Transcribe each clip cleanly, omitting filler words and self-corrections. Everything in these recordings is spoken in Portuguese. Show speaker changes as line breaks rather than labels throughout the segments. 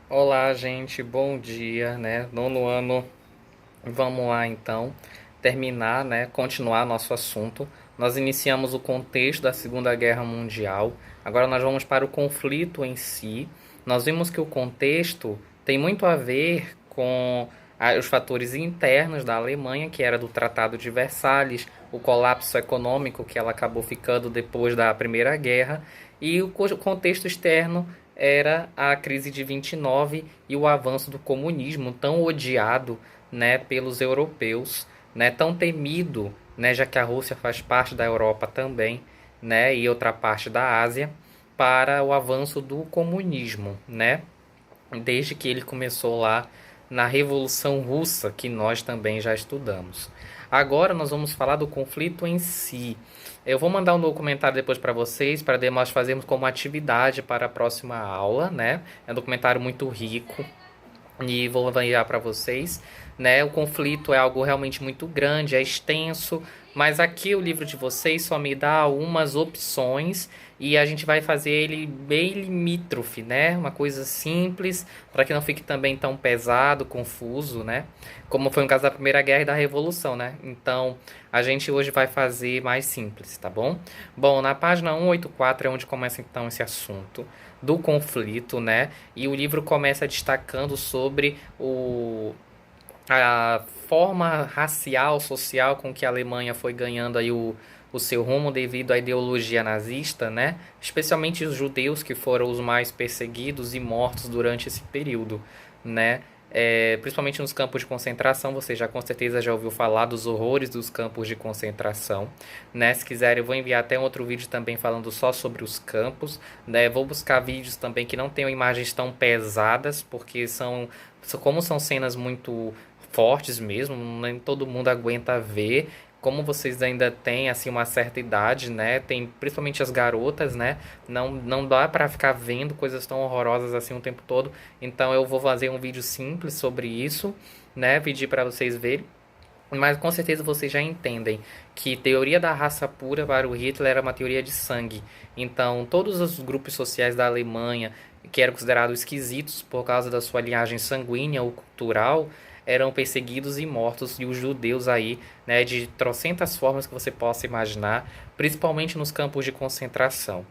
Olá, gente, bom dia, né? Nono ano, vamos lá então terminar, né? Continuar nosso assunto. Nós iniciamos o contexto da Segunda Guerra Mundial. Agora nós vamos para o conflito em si. Nós vimos que o contexto tem muito a ver com os fatores internos da Alemanha, que era do Tratado de Versalhes, o colapso econômico que ela acabou ficando depois da Primeira Guerra, e o contexto externo era a crise de 29 e o avanço do comunismo tão odiado, né, pelos europeus, né, tão temido, né, já que a Rússia faz parte da Europa também, né, e outra parte da Ásia, para o avanço do comunismo, né, desde que ele começou lá na Revolução Russa, que nós também já estudamos. Agora nós vamos falar do conflito em si. Eu vou mandar um documentário depois para vocês, para nós fazermos como atividade para a próxima aula, né? É um documentário muito rico, e vou enviar para vocês, né? O conflito é algo realmente muito grande, é extenso, mas aqui o livro de vocês só me dá algumas opções e a gente vai fazer ele bem limítrofe, né? Uma coisa simples, para que não fique também tão pesado, confuso, né? Como foi no caso da Primeira Guerra e da Revolução, né? Então, a gente hoje vai fazer mais simples, tá bom? Bom, na página 184 é onde começa então esse assunto do conflito, né? E o livro começa destacando sobre a forma racial, social com que a Alemanha foi ganhando aí o seu rumo devido à ideologia nazista, né? Especialmente os judeus que foram os mais perseguidos e mortos durante esse período, né? Principalmente nos campos de concentração, você já com certeza já ouviu falar dos horrores dos campos de concentração, né? Se quiser, eu vou enviar até um outro vídeo também falando só sobre os campos, né? Vou buscar vídeos também que não tenham imagens tão pesadas, porque como são cenas muito fortes mesmo, nem todo mundo aguenta ver. Como vocês ainda têm assim uma certa idade, né? Tem principalmente as garotas, né? Não dá para ficar vendo coisas tão horrorosas assim o tempo todo. Então eu vou fazer um vídeo simples sobre isso, né? Pedir para vocês verem. Mas com certeza vocês já entendem que teoria da raça pura para o Hitler era uma teoria de sangue. Então, todos os grupos sociais da Alemanha, que eram considerados esquisitos por causa da sua linhagem sanguínea ou cultural, eram perseguidos e mortos. E os judeus aí, né, de trocentas formas que você possa imaginar, principalmente nos campos de concentração.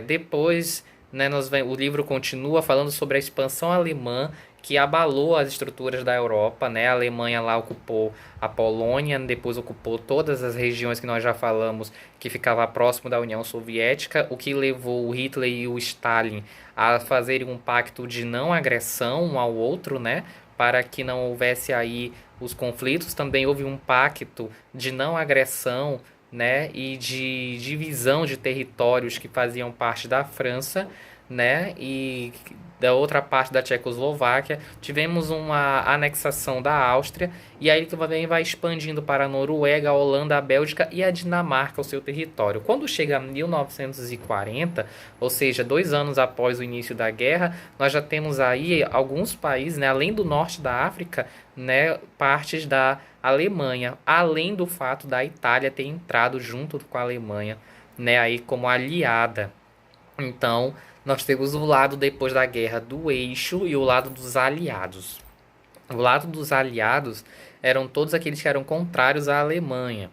Depois, né, o livro continua falando sobre a expansão alemã que abalou as estruturas da Europa, né? A Alemanha lá ocupou a Polônia, depois ocupou todas as regiões que nós já falamos, que ficava próximo da União Soviética, o que levou o Hitler e o Stalin a fazerem um pacto de não agressão um ao outro, né? Para que não houvesse aí os conflitos. Também houve um pacto de não agressão, né? E de divisão de territórios que faziam parte da França, né? E da outra parte da Tchecoslováquia, tivemos uma anexação da Áustria, e aí também vai expandindo para a Noruega, a Holanda, a Bélgica e a Dinamarca, o seu território. Quando chega a 1940, ou seja, 2 anos após o início da guerra, nós já temos aí alguns países, né, além do norte da África, né, partes da Alemanha, além do fato da Itália ter entrado junto com a Alemanha, né, aí como aliada. Então, nós temos o lado depois da guerra do eixo e o lado dos aliados. O lado dos aliados eram todos aqueles que eram contrários à Alemanha.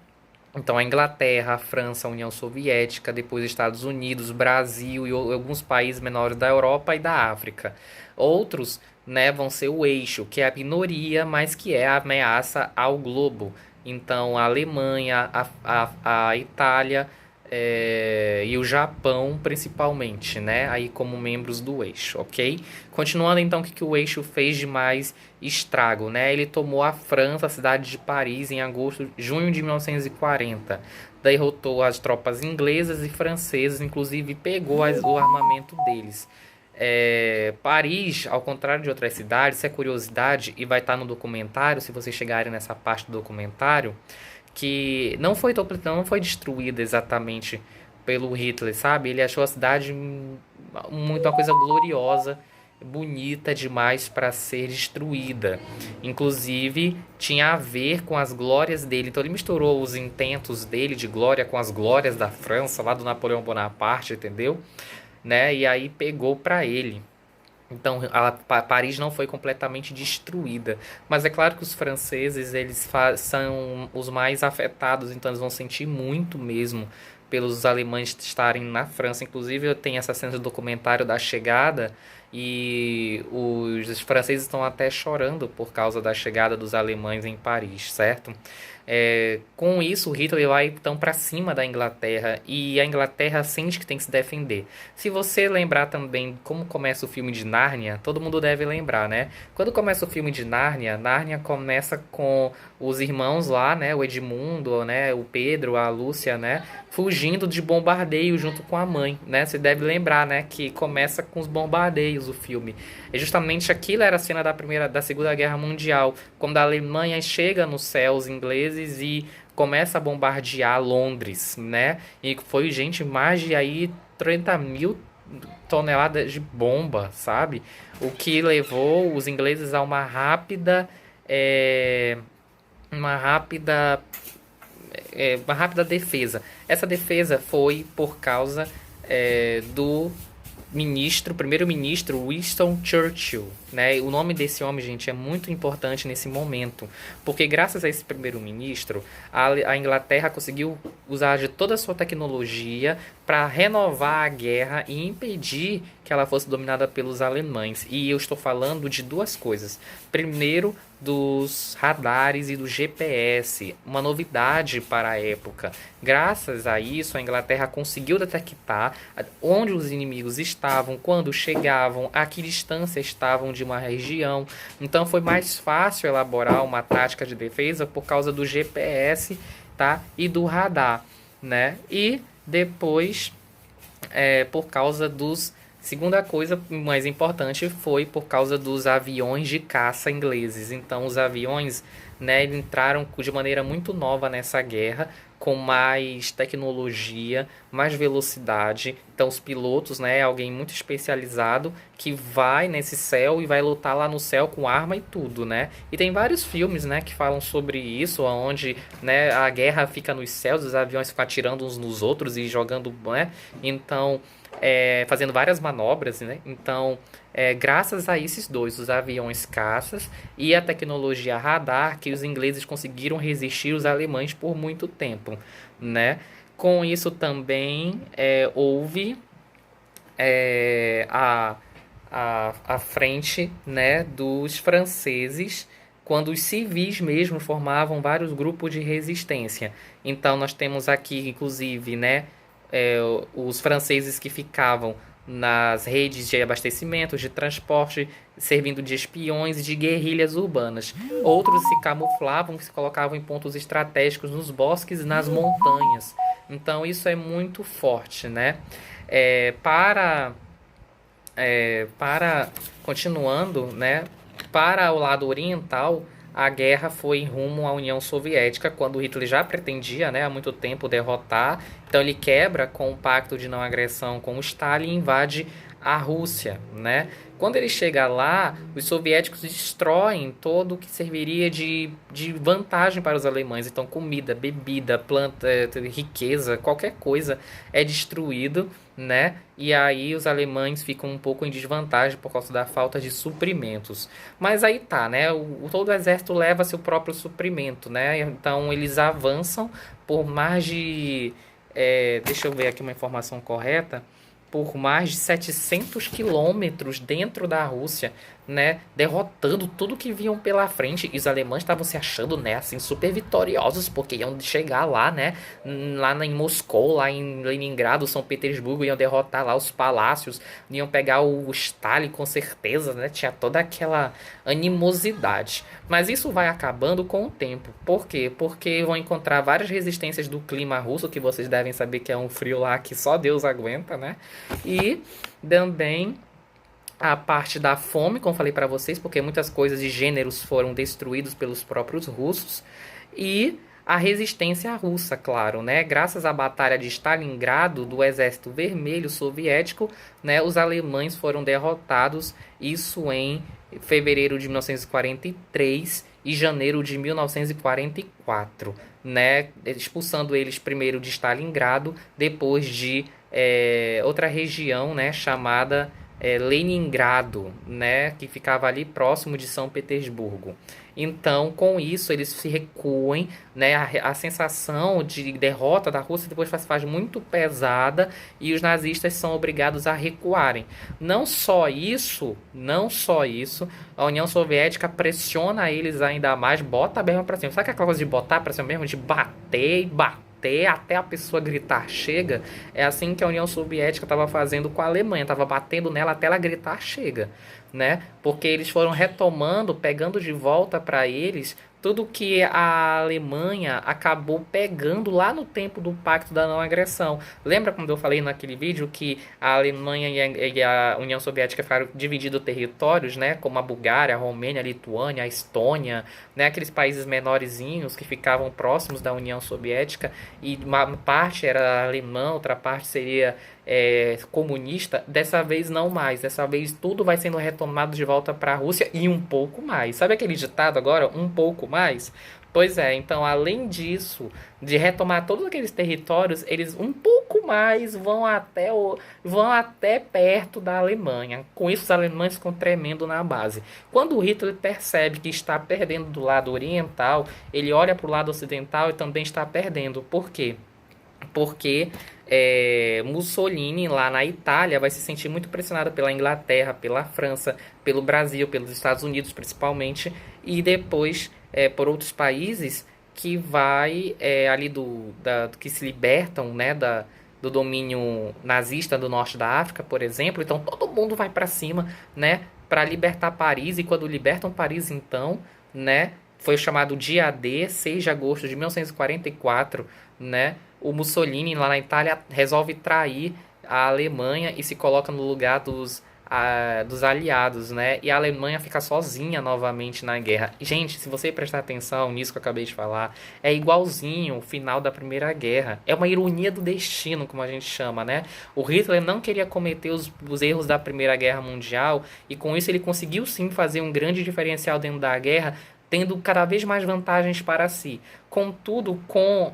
Então, a Inglaterra, a França, a União Soviética, depois Estados Unidos, Brasil e alguns países menores da Europa e da África. Outros, né, vão ser o eixo, que é a minoria, mas que é a ameaça ao globo. Então, a Alemanha, a Itália, e o Japão principalmente, né? Aí como membros do eixo, ok? Continuando então, o que o eixo fez de mais estrago, né? Ele tomou a França, a cidade de Paris, em junho de 1940. Derrotou as tropas inglesas e francesas, inclusive pegou o armamento deles. Paris, ao contrário de outras cidades, isso é curiosidade e vai estar no documentário, se vocês chegarem nessa parte do documentário, que não foi destruída exatamente pelo Hitler, sabe? Ele achou a cidade muito uma coisa gloriosa, bonita demais para ser destruída. Inclusive, tinha a ver com as glórias dele. Então, ele misturou os intentos dele de glória com as glórias da França, lá do Napoleão Bonaparte, entendeu? Né? E aí pegou para ele. Então, Paris não foi completamente destruída. Mas é claro que os franceses, são os mais afetados, então eles vão sentir muito mesmo pelos alemães estarem na França. Inclusive, eu tenho essa cena do documentário da chegada e os franceses estão até chorando por causa da chegada dos alemães em Paris, certo? Com isso, o Hitler vai então para cima da Inglaterra e a Inglaterra sente que tem que se defender. Se você lembrar também como começa o filme de Nárnia, todo mundo deve lembrar, né? Quando começa o filme de Nárnia, Nárnia começa com os irmãos lá, né? O Edmundo, né? O Pedro, a Lúcia, né? Fugindo de bombardeio junto com a mãe, né? Você deve lembrar, né? Que começa com os bombardeios o filme. E justamente aquilo era a cena da Segunda Guerra Mundial, quando a Alemanha chega nos céus ingleses e começa a bombardear Londres, né? E foi, gente, mais de aí 30 mil toneladas de bomba, sabe? O que levou os ingleses a é, uma rápida, uma rápida defesa. Essa defesa foi por causa do primeiro-ministro Winston Churchill, né? O nome desse homem, gente, é muito importante nesse momento, porque graças a esse primeiro-ministro, a Inglaterra conseguiu usar de toda a sua tecnologia para renovar a guerra e impedir que ela fosse dominada pelos alemães. E eu estou falando de duas coisas. Primeiro, dos radares e do GPS, uma novidade para a época. Graças a isso, a Inglaterra conseguiu detectar onde os inimigos estavam, quando chegavam, a que distância estavam de uma região. Então foi mais fácil elaborar uma tática de defesa por causa do GPS, tá? E do radar, né? E depois, por causa dos... Segunda coisa mais importante foi por causa dos aviões de caça ingleses. Então, os aviões, né, entraram de maneira muito nova nessa guerra, com mais tecnologia, mais velocidade. Então, os pilotos, né, alguém muito especializado que vai nesse céu e vai lutar lá no céu com arma e tudo, né? E tem vários filmes, né, que falam sobre isso, onde, né, a guerra fica nos céus, os aviões ficam atirando uns nos outros e jogando, né? Então, fazendo várias manobras, né? Então, graças a esses dois, os aviões caças e a tecnologia radar, que os ingleses conseguiram resistir os alemães por muito tempo, né? Com isso também houve a frente, né, dos franceses, quando os civis mesmo formavam vários grupos de resistência. Então nós temos aqui, inclusive, né, os franceses que ficavam nas redes de abastecimento, de transporte, servindo de espiões e de guerrilhas urbanas. Outros se camuflavam, se colocavam em pontos estratégicos nos bosques e nas montanhas. Então isso é muito forte, né? É, para continuando, né? Para o lado oriental, a guerra foi em rumo à União Soviética, quando Hitler já pretendia, né, há muito tempo derrotar. Então ele quebra com o pacto de não agressão com o Stalin e invade a Rússia, né? Quando ele chega lá, os soviéticos destroem todo o que serviria de vantagem para os alemães. Então, comida, bebida, planta, riqueza, qualquer coisa é destruído, né? E aí os alemães ficam um pouco em desvantagem por causa da falta de suprimentos. Mas aí tá, né? Todo o exército leva seu próprio suprimento, né? Então eles avançam por mais de... deixa eu ver aqui uma informação correta. Por mais de 700 quilômetros dentro da Rússia, né, derrotando tudo que vinham pela frente. E os alemães estavam se achando, né, assim, super vitoriosos, porque iam chegar lá, né, lá em Moscou, lá em Leningrado, São Petersburgo, iam derrotar lá os palácios, iam pegar o Stalin com certeza, né, tinha toda aquela animosidade. Mas isso vai acabando com o tempo. Por quê? Porque vão encontrar várias resistências do clima russo, que vocês devem saber que é um frio lá que só Deus aguenta, né? E também a parte da fome, como falei para vocês, porque muitas coisas de gêneros foram destruídos pelos próprios russos. E a resistência russa, claro, né? Graças à Batalha de Stalingrado do Exército Vermelho Soviético, né, os alemães foram derrotados, isso em fevereiro de 1943 e janeiro de 1944, né? Expulsando eles primeiro de Stalingrado, depois de outra região, né, chamada Leningrado, né, que ficava ali próximo de São Petersburgo. Então, com isso, eles se recuem, né, a sensação de derrota da Rússia depois faz muito pesada e os nazistas são obrigados a recuarem. Não só isso, a União Soviética pressiona eles ainda mais, bota a berma para cima. Sabe aquela coisa de botar para cima mesmo, de bater e bater até a pessoa gritar chega? É assim que a União Soviética estava fazendo com a Alemanha, estava batendo nela até ela gritar chega, né? Porque eles foram retomando, pegando de volta para eles tudo que a Alemanha acabou pegando lá no tempo do Pacto da Não Agressão. Lembra quando eu falei naquele vídeo que a Alemanha e a União Soviética ficaram dividindo territórios, né? Como a Bulgária, a Romênia, a Lituânia, a Estônia, né? Aqueles países menorzinhos que ficavam próximos da União Soviética e uma parte era alemã, outra parte seria comunista. Dessa vez não mais. Dessa vez tudo vai sendo retomado de volta para a Rússia e um pouco mais. Sabe aquele ditado agora? Um pouco mais? Pois é, então além disso, de retomar todos aqueles territórios, eles um pouco mais vão até perto da Alemanha. Com isso, os alemães ficam tremendo na base. Quando o Hitler percebe que está perdendo do lado oriental, ele olha para o lado ocidental e também está perdendo. Por quê? Porque Mussolini, lá na Itália, vai se sentir muito pressionado pela Inglaterra, pela França, pelo Brasil, pelos Estados Unidos principalmente, e depois por outros países que vai ali que se libertam, né, do domínio nazista do norte da África, por exemplo. Então todo mundo vai para cima, né, para libertar Paris, e quando libertam Paris, então, né, foi chamado Dia D, 6 de agosto de 1944, né? O Mussolini, lá na Itália, resolve trair a Alemanha e se coloca no lugar dos aliados, né? E a Alemanha fica sozinha novamente na guerra. Gente, se você prestar atenção nisso que eu acabei de falar, é igualzinho o final da Primeira Guerra. É uma ironia do destino, como a gente chama, né? O Hitler não queria cometer os erros da Primeira Guerra Mundial, e com isso ele conseguiu sim fazer um grande diferencial dentro da guerra, tendo cada vez mais vantagens para si. Contudo, com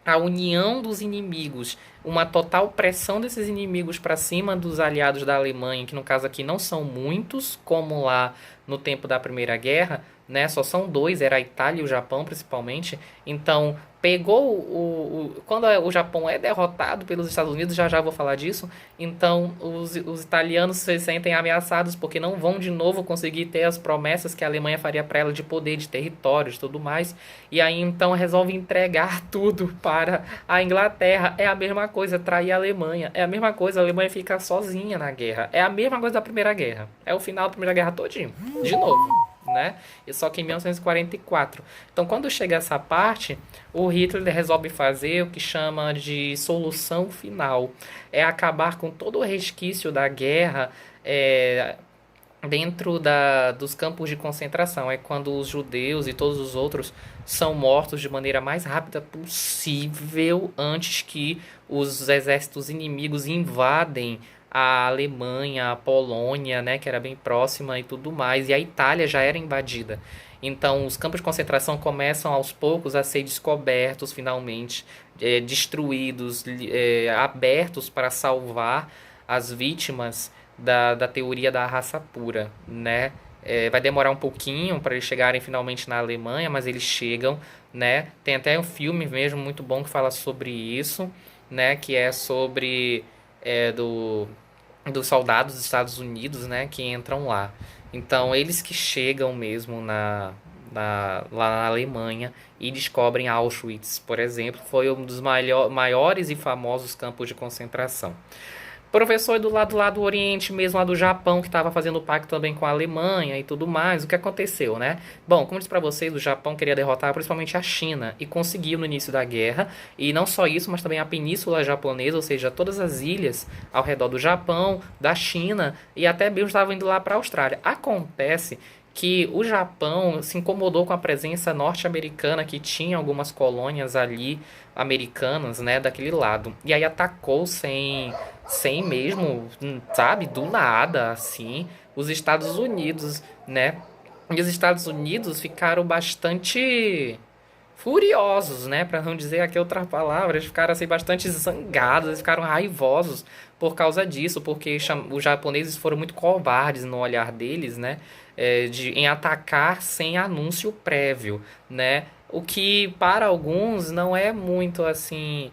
a união dos inimigos, uma total pressão desses inimigos para cima dos aliados da Alemanha, que no caso aqui não são muitos, como lá no tempo da Primeira Guerra, né? Só são dois, era a Itália e o Japão principalmente. Então, pegou quando o Japão é derrotado pelos Estados Unidos, já já vou falar disso, então os italianos se sentem ameaçados porque não vão de novo conseguir ter as promessas que a Alemanha faria para ela de poder, de territórios e tudo mais, e aí então resolve entregar tudo para a Inglaterra. É a mesma coisa, trair a Alemanha, é a mesma coisa, a Alemanha fica sozinha na guerra, é a mesma coisa da Primeira Guerra, é o final da Primeira Guerra todinho, de novo, né? E só que em 1944. Então, quando chega essa parte, o Hitler resolve fazer o que chama de solução final. É acabar com todo o resquício da guerra dentro dos campos de concentração. É quando os judeus e todos os outros são mortos de maneira mais rápida possível antes que os exércitos inimigos invadem a Alemanha, a Polônia, né, que era bem próxima e tudo mais, e a Itália já era invadida. Então, os campos de concentração começam aos poucos a ser descobertos, finalmente, destruídos, abertos para salvar as vítimas da teoria da raça pura, né? Vai demorar um pouquinho para eles chegarem finalmente na Alemanha, mas eles chegam, né? Tem até um filme mesmo muito bom que fala sobre isso, né? Que é sobre dos soldados dos Estados Unidos, né, que entram lá. Então, eles que chegam mesmo lá na Alemanha e descobrem Auschwitz, por exemplo, foi um dos maiores e famosos campos de concentração. Professor lá do Oriente, mesmo lá do Japão, que estava fazendo pacto também com a Alemanha e tudo mais. O que aconteceu, né? Bom, como eu disse para vocês, o Japão queria derrotar principalmente a China e conseguiu no início da guerra. E não só isso, mas também a Península Japonesa, ou seja, todas as ilhas ao redor do Japão, da China e até mesmo estavam indo lá para a Austrália. Acontece que o Japão se incomodou com a presença norte-americana, que tinha algumas colônias ali americanas, né, daquele lado. E aí atacou sem mesmo, sabe, do nada, assim, os Estados Unidos, né? E os Estados Unidos ficaram bastante furiosos, né? Para não dizer aqui outra palavra, eles ficaram assim bastante zangados, eles ficaram raivosos por causa disso, porque os japoneses foram muito covardes no olhar deles, né? Em atacar sem anúncio prévio, né? O que para alguns não é muito assim,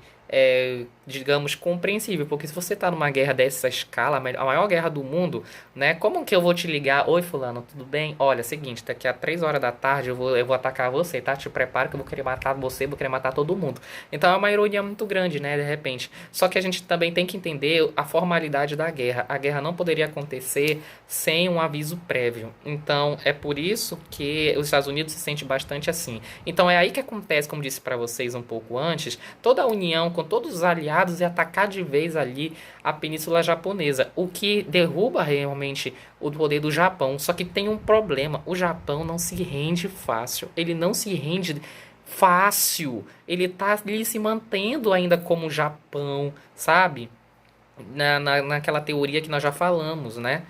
digamos, compreensível, porque se você tá numa guerra dessa escala, a maior guerra do mundo, né? Como que eu vou te ligar? Oi, fulano, tudo bem? Olha, seguinte, daqui a 3 horas da tarde eu vou atacar você, tá? Te prepara que eu vou querer matar você, vou querer matar todo mundo. Então é uma ironia muito grande, né? De repente. Só que a gente também tem que entender a formalidade da guerra. A guerra não poderia acontecer sem um aviso prévio. Então é por isso que os Estados Unidos se sente bastante assim. Então é aí que acontece, como disse para vocês um pouco antes, toda a união com todos os aliados e atacar de vez ali a Península Japonesa, o que derruba realmente o poder do Japão. Só que tem um problema, o Japão não se rende fácil, ele não se rende fácil, ele tá ali se mantendo ainda como Japão, sabe? Naquela teoria que nós já falamos, né?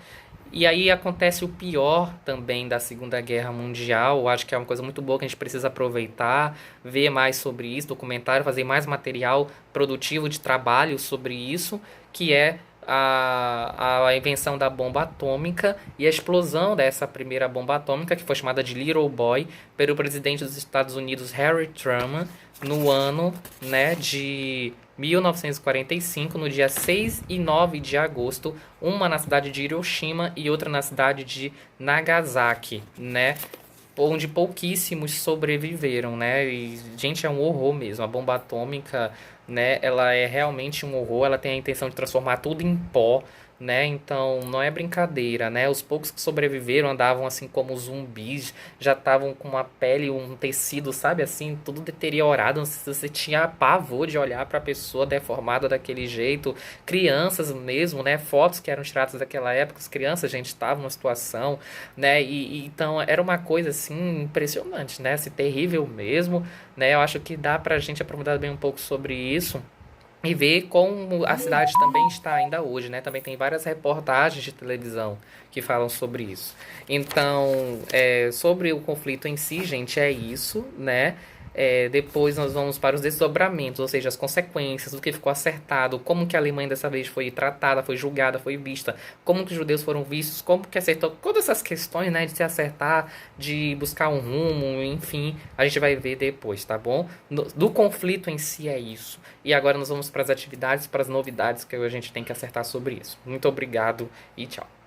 E aí acontece o pior também da Segunda Guerra Mundial. Eu acho que é uma coisa muito boa que a gente precisa aproveitar, ver mais sobre isso, documentário, fazer mais material produtivo de trabalho sobre isso, que é a invenção da bomba atômica e a explosão dessa primeira bomba atômica, que foi chamada de Little Boy, pelo presidente dos Estados Unidos, Harry Truman, no ano, né, de 1945, no dia 6 e 9 de agosto, uma na cidade de Hiroshima e outra na cidade de Nagasaki, né? Onde pouquíssimos sobreviveram, né? E, gente, é um horror mesmo. A bomba atômica, né? Ela é realmente um horror. Ela tem a intenção de transformar tudo em pó, né? Então, não é brincadeira, né? Os poucos que sobreviveram andavam assim como zumbis, já estavam com uma pele, um tecido, sabe assim, tudo deteriorado. Não sei se você tinha pavor de olhar para a pessoa deformada daquele jeito. Crianças mesmo, né? Fotos que eram tiradas daquela época, as crianças, gente, estavam numa situação, né? Então era uma coisa assim impressionante, né? Assim, terrível mesmo, né? Eu acho que dá pra gente aprofundar bem um pouco sobre isso e ver como a cidade também está ainda hoje, né? Também tem várias reportagens de televisão que falam sobre isso. Então, sobre o conflito em si, gente, é isso, né? Depois nós vamos para os desdobramentos, ou seja, as consequências, do que ficou acertado, como que a Alemanha dessa vez foi tratada, foi julgada, foi vista, como que os judeus foram vistos, como que acertou, todas essas questões, né, de se acertar, de buscar um rumo, enfim, a gente vai ver depois, tá bom? Do conflito em si é isso. E agora nós vamos para as atividades, para as novidades que a gente tem que acertar sobre isso. Muito obrigado e tchau.